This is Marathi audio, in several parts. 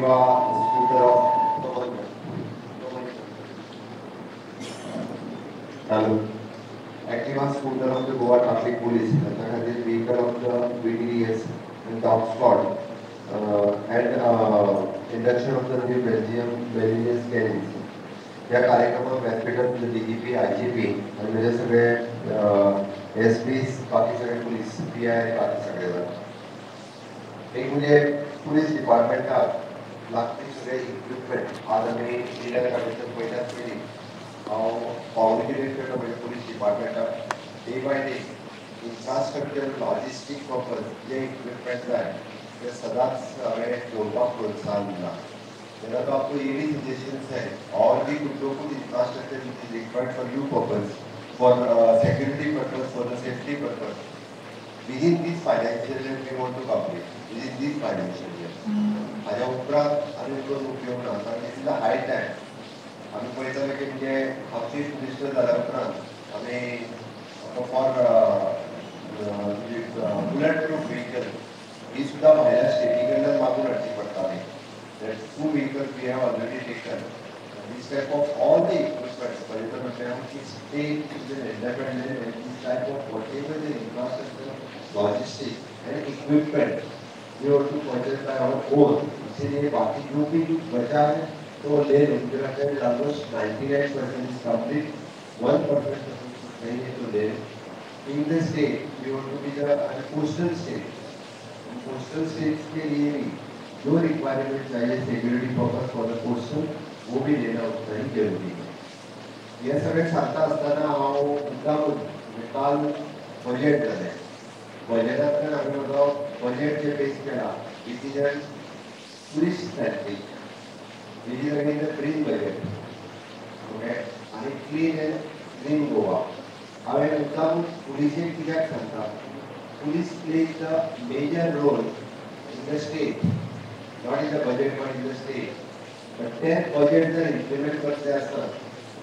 Activa scooter चालू Activa scooter of the Goa Traffic Police, the vehicle of the BDDS and Dog Squad, and induction of the new Belgian scannings. या कार्यक्रमात व्यासपीठात DGP, IGP आणि म्हणजे सगळे SP, बाकी सगळे पोलीस, PI बाकी सगळे एक म्हणजे पोलीस डिपार्टमेंटात लागते सगळे इक्विपमेंट आज आम्ही लिडर काढायचं पहिल्याच वेळी कॉम्युनिकेट म्हणजे पोलीस डिपार्टमेंटात day by day infrastructure logistic purpose जे इक्विपमेंट आहे ते सदाच हमें करपाक प्रोत्साहन दिला There are आपको ये भी suggestions है और भी कुछ लोगों को infrastructure which is required for new purpose, for security purpose, for the safety purpose. Within this financial year we want to complete. Within this financial year. आजा उपरांत आम्ही उद्योग उपयोग ना कारण this is the high time. आम्ही पळयता की म्हणजे हाफी मिनिस्टर झाल्या उपरांत आम्ही for bullet proof vehicle ही सुद्धा बाहेर स्टेटीकडनं मागून हाडची पडटाली. That 2 vehicles we have already taken. This type of all the equipment, for example, state is an independent and this type of whatever the infrastructure, logistics and equipment, we have to purchase by our own. इसलिए बाकी जो भी बचा है तो ले लेंगे. Almost 99% is complete. 1% नहीं है तो ले. In the state, we want to be the coastal state. Coastal states के लिए भी जो रिक्वायरमेंट चाहिए security purpose for the coastal वो भी लेना उतना ही जरूरी है. यह सगळे सांगता असताना हांव मुद्दाम काल बजेट जालें बजेटांतल्यान हांवें म्हजो बजेट जे बेस केला it is an tourist centric it is again the green budget okay आनी क्लीन एंड ग्रीन गोवा. हांवें मुद्दाम पुलिसेक कित्याक सांगता police plays the major role in the state not in the budget but in the state. But that budget जर implement करचे आसत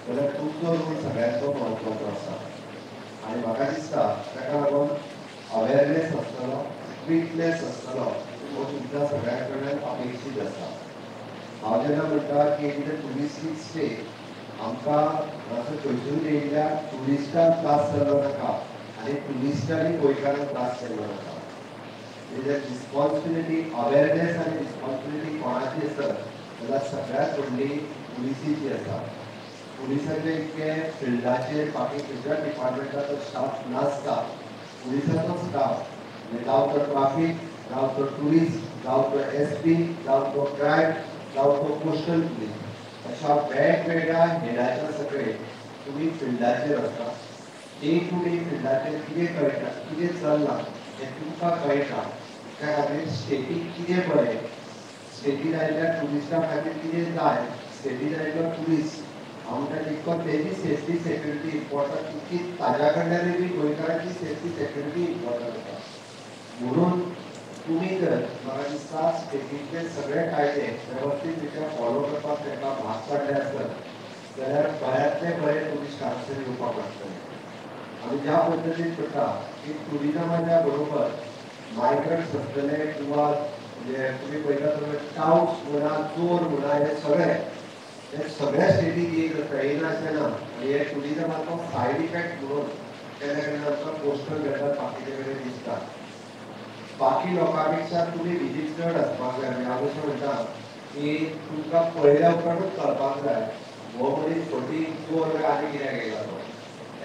जाल्यार तुमचो रोल सगळ्यांचो महत्वाचो आसा आनी म्हाका दिसता ताका लागून अवेरनेस आसतलो स्ट्रिक्टनेस आसतलो हो तुमच्या सगळ्यां कडल्यान अपेक्षीत आसा. हांव जेन्ना म्हणटा की इन द टुरिस्टीक स्टेट आमकां असो खंयसून येयल्ल्या टुरिस्टांक त्रास जालो नाका आनी टुरिस्टांनी गोंयकारांक त्रास केल्लो नाका. It is responsibility, awareness and responsibility कोणाची आसत जाल्यार सगळ्यात व्हडली पुलिसीची आसा. पुलिसाचे इतके फिल्डाचेर बाकी खंयच्या डिपार्टमेंटाचो स्टाफ नासता. पुलिसाचो स्टाफ जावं तो ट्राफीक जावं तो टुरिस्ट जावं तो SP जावं तो क्रायम जावं तो कोस्टल पुलीस अशा वेगवेगळ्या हेडाच्या सकयल तुमी फिल्डाचेर आसता. डे टू डे फिल्डाचेर कितें कळटा कितें चल्लां हें तुमकां कळटा. त्या खातीर स्टेटीक कितें बरें स्टेटीन आयिल्ल्या टुरिस्टां खातीर कितें जाय स्टेटीन आयिल्लो टुरिस्ट हांव म्हणटा तितको तेजी सेफ्टी सेक्युरिटी इम्पॉर्टंट तितकी ताज्या कडल्यानूय बी गोंयकारांची सेफ्टी सेक्युरिटी इम्पॉर्टंट आसा. म्हणून तुमी जर म्हाका दिसता स्टेटीचे सगळे कायदे वेवस्थीत रित्या फॉलो करपाक तांकां भाग पाडले आसत जाल्यार बऱ्यांतले बरे टुरिस्ट हांगासर येवपाक लागतले. आमी ज्या पद्दतीन करता की टुरिजमाच्या बरोबर मायग्रंट्स आसतले किंवा जे तुम्ही पळयता टाउट्स म्हणा चोर म्हणा हे सगळ्या स्टेटीक एक आसता येना अशें ना आनी हे टुरिजमाचो सायड इफेक्ट म्हणून केन्ना केन्ना आमकां पोस्टल घेतात बाकीचे कडेन दिसता. बाकी लोकां पेक्षा तुमी विजीट चड आसपाक जाय. हांव अशें म्हणटा की तुमकां पळयल्या उपरांतूच कळपाक जाय हो मनीस खोटी चोर काय आनी कित्याक येयला तो.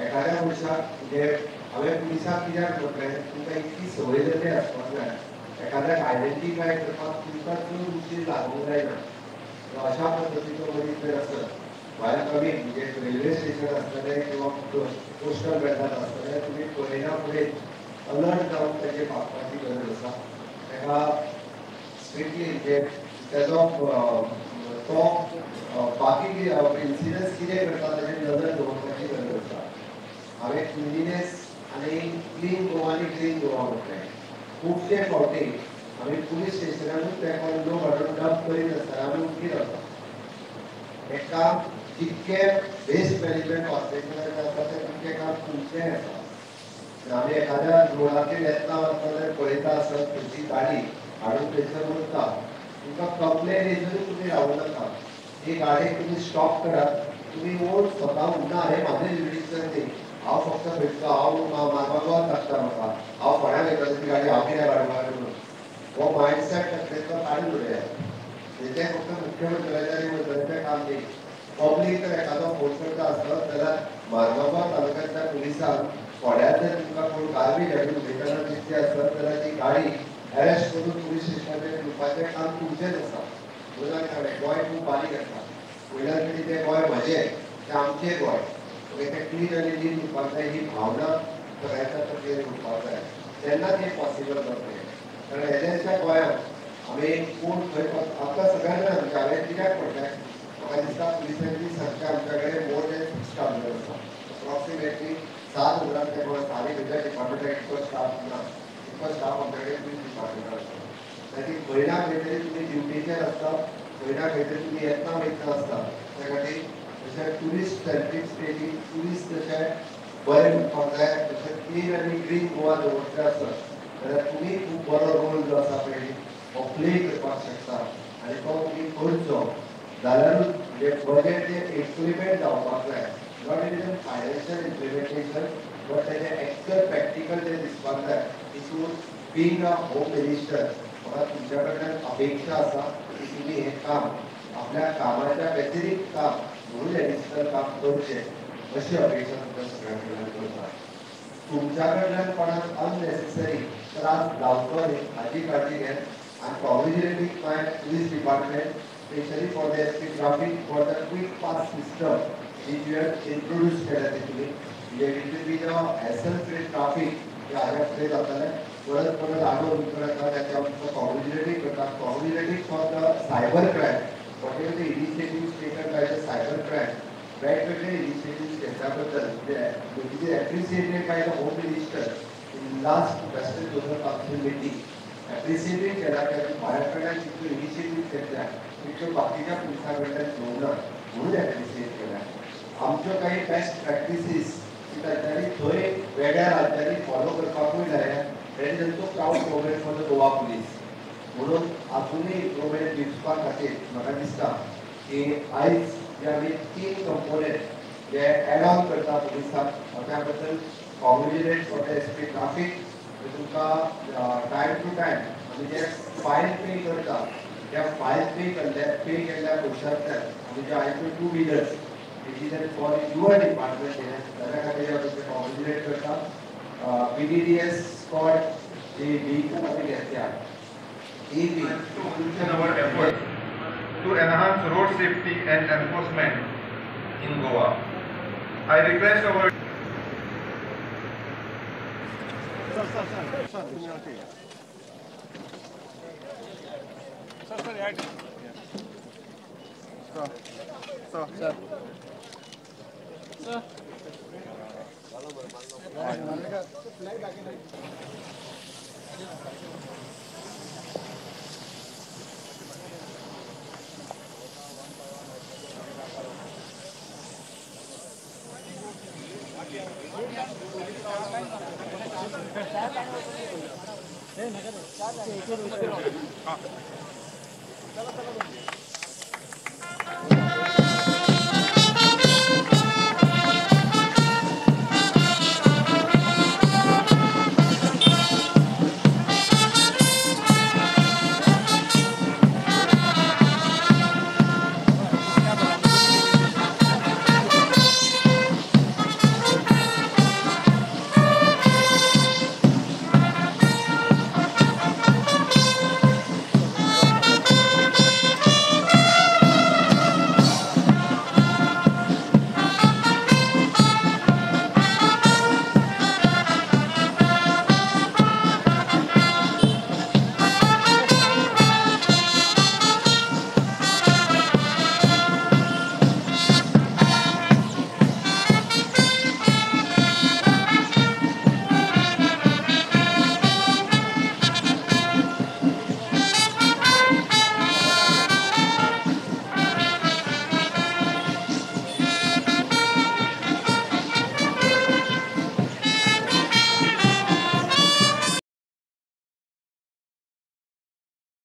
एखाद्या मनशाक म्हणजे हांवें पुलिसाक कित्याक म्हटलें तुमकां इतकी संवय जाल्ली आसपाक जाय एखाद्याक आयडेंटिफाय करपाक तुमकां चड उशीर लागूंक जायना. अशा पद्दतीचो मनीस जर आसत भायर कमी म्हणजे रेल्वे स्टेशन आसतलें किंवा पोस्टल बेल्टार आसतलें तुमी पळयना फुडें अलर्ट जावन तेजेर पावपाची गरज आसा. ताका स्ट्रिक्टली म्हणजे तेजो तो बाकी इन्सिडन्स कितें करता तेजेर नजर दवरपाची गरज आसा. हांवें क्लिनिनेस आनी क्लीन गोवा आनी ग्रीन गोवा म्हटलें. खुबशे फावटी आमी पुलीस स्टेशनानूच तेका लोक हाडून डंप करीत आसतना आमी उठीत रावता. हें काम जितकें वेस्ट मॅनेजमेंट हॉस्पिटलांत आसा तें तितकें काम तुमचें आसा. आमी एखाद्या रोडाचेर येतना वतना जर पळयता आसत खंयची गाडी हाडून थंयसर उरता तुमकां कंप्लेन येतरी तुम्ही रावू नका. ही गाडी तुम्ही स्टॉप करा. तुम्ही ओन स्वतः म्हणटा हांवें म्हाजें जुडिशन दी, हांव फक्त भेटतो, हांव मारवागांवात लागता म्हाका, हांव फोंड्यां वयता ती गाडी हांव कित्याक हाडपाक म्हणून हो मायंडसेट तेंचो काडून उडया. तेजें फक्त मुख्यमंत्र्याचें मंत्र्याचें काम न्ही. पब्लीक जर एखादो फोन करता आसत जाल्यार मारगांव तालुक्यांतल्या पुलिसांक फोंड्यां जर तुमकां कोण गार्बेज हाडून उडयतना दिसली आसत जाल्यार ती गाडी अरेस्ट करून पुलीस स्टेशनाचेर दिवपाचें काम तुमचेंच आसा. म्हणून हांवें गोंय खूब बारीक आसा. वयल्यान कितें तें गोंय म्हाजें, तें आमचें गोंय. तें क्लीन आनी नीट उरपाक जाय ही भावना सगळ्यांच्या तकलेर उरपाक जाय. तेन्नाच हें पॉसिबल जातलें. कारण हेज्या गोंयांत आमी कोण खंय आमकां सगळ्यांक जाणा हांवें कित्याक म्हटलें म्हाका दिसता पुलिसांची संख्या आमच्या कडेन मोर दॅन 6,000 आसा. अप्रॉक्सिमेटली 7,000 ते साडे खंयच्या डिपार्टमेंटाक इतको स्टाफ ना. इतको स्टाफ आमच्या कडेन पुलीस डिपार्टमेंटाक आसा. ताकी खंय ना खंय तरी तुमी ड्युटीचेर आसता, खंय ना खंय तरी तुमी येतना वयतना आसता. त्या खातीर जशें ट्युरिस्ट सेंट्रीक स्टेटी ट्युरिस्ट जशें बरें उरपाक जाय तशें क्लीन आनी ग्रीन गोवा दवरचें आसत जाल्यार तुमी खूब बरो रोल जो आसा पळय हो प्ले करपाक शकता. आनी तो तुमी करचो जाल्यारूच म्हणजे बजेट जें इम्प्लिमेंट जावपाक जाय. Not even financial implementation but तेजें एक्चुअल प्रॅक्टिकल जें दिसपाक जाय. तितून बीइंग अ होम मिनिस्टर म्हाका तुमच्या कडल्यान अपेक्षा आसा की तुमी हें काम आपल्या कामाच्या व्यतिरिक्त काम म्हणून एडिशनल काम करचें अशी अपेक्षा तुमच्या सगळ्यां कडल्यान करता. तुमच्या कडल्यान कोणाक अननेसेसरी त्रास जावचो न्ही हाची काळजी घेयात. I am congratulating my police department specially for the SP traffic for the quick pass system which you have introduced केला तितून म्हणजे it will be the hassle free traffic जे हाज्या फुडें जातलें. परत परत आडो भितर येता ताका आमकां कॉन्ग्रॅच्युलेट करता. Congratulating for the cyber crime whatever the initiative taken by the cyber crime वेगवेगळे इनिशिएटिव्ह घेतल्या बद्दल it is appreciated by the home minister in last western zonal council meeting. Appreciated केला की भायर कडल्यान जितल्यो इनिशिएटिव्ह घेतल्या तितल्यो बाकीच्या पुलिसां कडल्यान घेवना म्हणून एप्रिशिएट केला. आमच्यो काही बेस्ट प्रॅक्टिसीस तांच्यांनी थंय वेगळ्या राज्यांनी फॉलो करपाकूय लायल्या. That is also proud progress for the Goa police. म्हणून आजुनूय इम्प्रुवमेंट दिवपा खातीर म्हाका दिसता की आयज जे आमी 3 कंपोनंट जे एड ऑन करता पुलिसाक त्या बद्दल कॉन्ग्रॅच्युलेट फॉर द एसपी ट्रॅफिक. तुमकां टायम टू टायम आमी जे फायन पे करता त्या फायन पे केल्ल्या पयशांतल्यान आमी जे आयज two wheelers decision for your department ताच्या खातीर हांव तुमकां कॉन्ग्रॅच्युलेट करता. BDDS स्क्वॉड जी व्हेहिकल आमी घेतल्या in our efforts to enhance road safety and enforcement in Goa. I request our चला